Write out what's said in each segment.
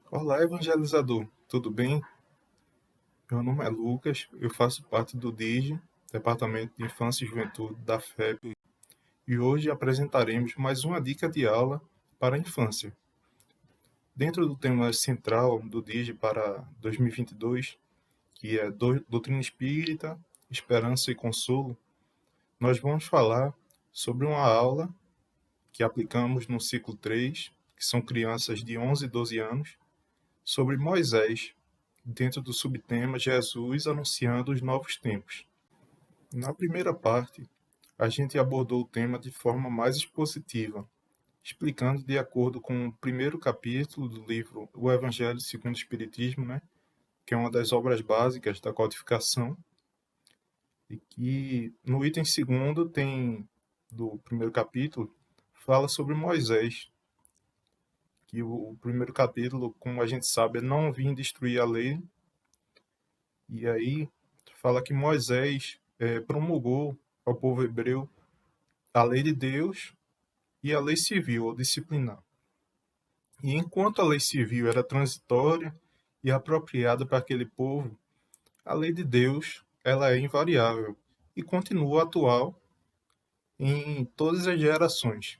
Olá, evangelizador, tudo bem? Meu nome é Lucas, eu faço parte do DIGE, Departamento de Infância e Juventude da FEP, e hoje apresentaremos mais uma dica de aula para a infância. Dentro do tema central do DIGE para 2022, que é Doutrina Espírita, Esperança e Consolo, nós vamos falar sobre uma aula que aplicamos no ciclo 3, que são crianças de 11 e 12 anos, sobre Moisés, dentro do subtema Jesus anunciando os novos tempos. Na primeira parte, a gente abordou o tema de forma mais expositiva, explicando de acordo com o primeiro capítulo do livro O Evangelho segundo o Espiritismo, que é uma das obras básicas da codificação, e que no item segundo tem, do primeiro capítulo, fala sobre Moisés, que o primeiro capítulo, como a gente sabe, é não vim destruir a lei, e aí fala que Moisés promulgou ao povo hebreu a lei de Deus e a lei civil ou disciplinar. E enquanto a lei civil era transitória e apropriada para aquele povo, a lei de Deus ela é invariável e continua atual em todas as gerações.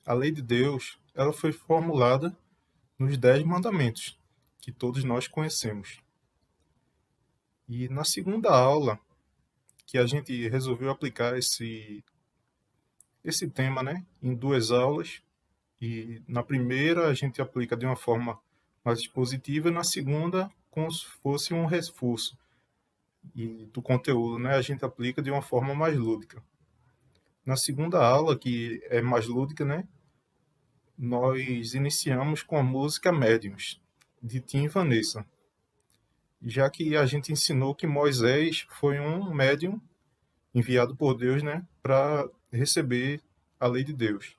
A lei de Deus ela foi formulada nos 10 mandamentos, que todos nós conhecemos. E na segunda aula, que a gente resolveu aplicar esse tema, em duas aulas, e na primeira a gente aplica de uma forma mais expositiva, e na segunda como se fosse um reforço e do conteúdo, a gente aplica de uma forma mais lúdica. Na segunda aula, que é mais lúdica, nós iniciamos com a música Médiuns, de Tim e Vanessa, já que a gente ensinou que Moisés foi um médium enviado por Deus, para receber a lei de Deus.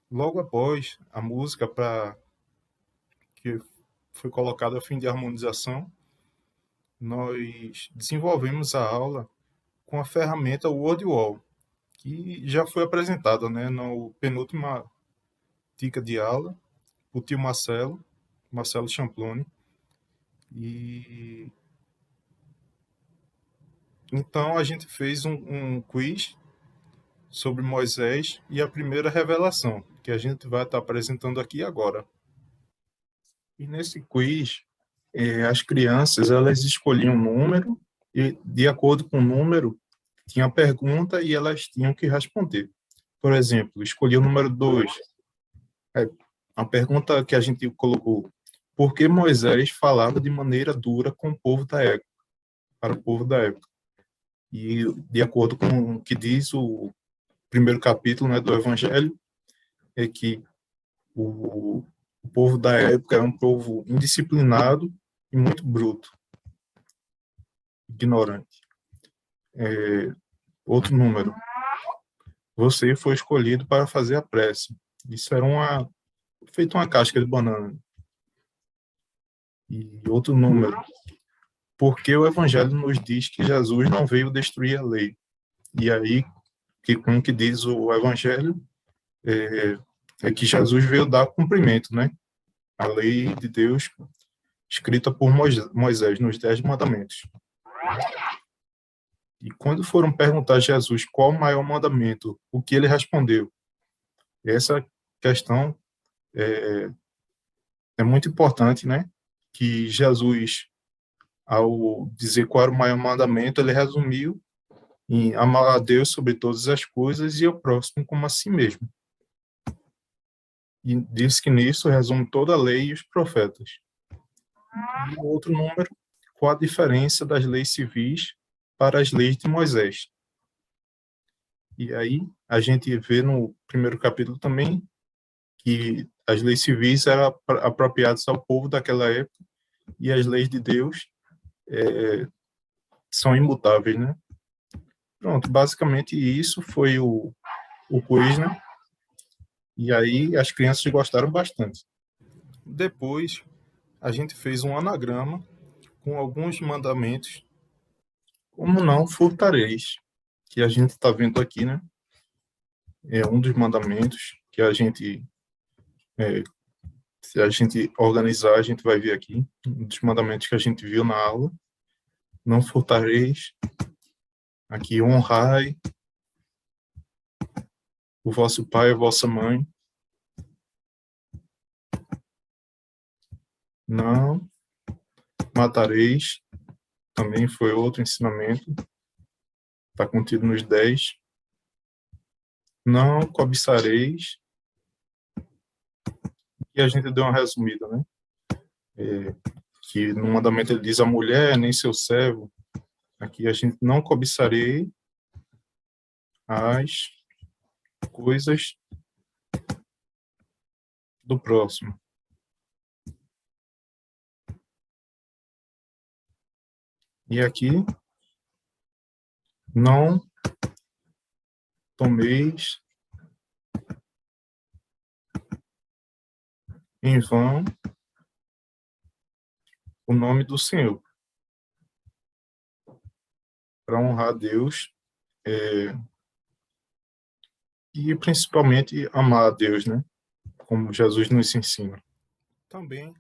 Logo após a música, que foi colocada a fim de harmonização, nós desenvolvemos a aula com a ferramenta WordWall, que já foi apresentada no penúltima dica de aula, o tio Marcelo Champloni. E então a gente fez um quiz sobre Moisés e a primeira revelação, que a gente vai estar apresentando aqui agora. E nesse quiz, as crianças elas escolhiam um número e, de acordo com o número, tinha a pergunta e elas tinham que responder. Por exemplo, escolhi o número 2. A pergunta que a gente colocou: por que Moisés falava de maneira dura com o povo da época, para o povo da época? E, de acordo com o que diz o primeiro capítulo, do Evangelho, é que o povo da época era um povo indisciplinado e muito bruto, ignorante. Outro número: você foi escolhido para fazer a prece. Isso era feito uma casca de banana. E outro número: porque o Evangelho nos diz que Jesus não veio destruir a lei. E aí, como que diz o Evangelho, é que Jesus veio dar cumprimento, a lei de Deus escrita por Moisés nos 10 mandamentos. E quando foram perguntar a Jesus qual o maior mandamento, o que ele respondeu? Essa questão é muito importante, que Jesus, ao dizer qual era o maior mandamento, ele resumiu em amar a Deus sobre todas as coisas e ao próximo como a si mesmo. E diz que nisso resume toda a lei e os profetas. E o outro número: qual a diferença das leis civis para as leis de Moisés? E aí a gente vê no primeiro capítulo também que as leis civis eram apropriadas ao povo daquela época e as leis de Deus são imutáveis, Pronto, basicamente isso foi o quiz, E aí as crianças gostaram bastante. Depois a gente fez um anagrama com alguns mandamentos, como não furtareis, que a gente está vendo aqui, É um dos mandamentos que a gente Se a gente organizar, a gente vai ver aqui um dos mandamentos que a gente viu na aula. Não furtareis. Aqui, honrai o vosso pai e a vossa mãe. Não matareis. Também foi outro ensinamento. Está contido nos 10. Não cobiçareis. E a gente deu uma resumida, né? Que no mandamento ele diz a mulher, nem seu servo. Aqui a gente não cobiçarei as coisas do próximo. E aqui, não tomeis em vão o nome do Senhor, para honrar a Deus e principalmente amar a Deus, né? Como Jesus nos ensina. Também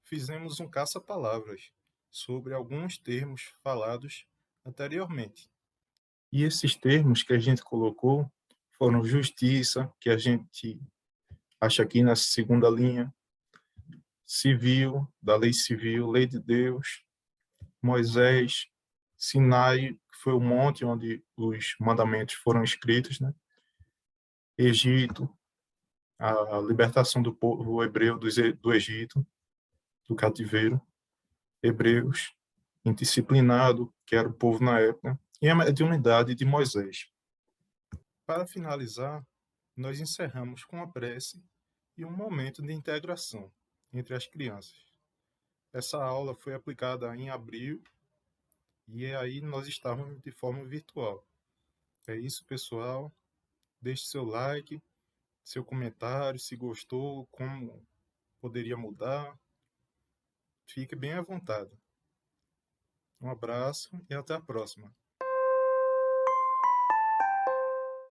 fizemos um caça-palavras sobre alguns termos falados anteriormente. E esses termos que a gente colocou foram justiça, que a gente acha aqui na segunda linha, civil, da lei civil, lei de Deus, Moisés, Sinai, que foi o monte onde os mandamentos foram escritos, né? Egito, a libertação do povo hebreu do Egito, do cativeiro, Hebreus, indisciplinado, que era o povo na época, e a mediunidade de Moisés. Para finalizar, nós encerramos com a prece e um momento de integração entre as crianças. Essa aula foi aplicada em abril e aí nós estávamos de forma virtual. É isso, pessoal. Deixe seu like, seu comentário, se gostou, como poderia mudar. Fique bem à vontade. Um abraço e até a próxima.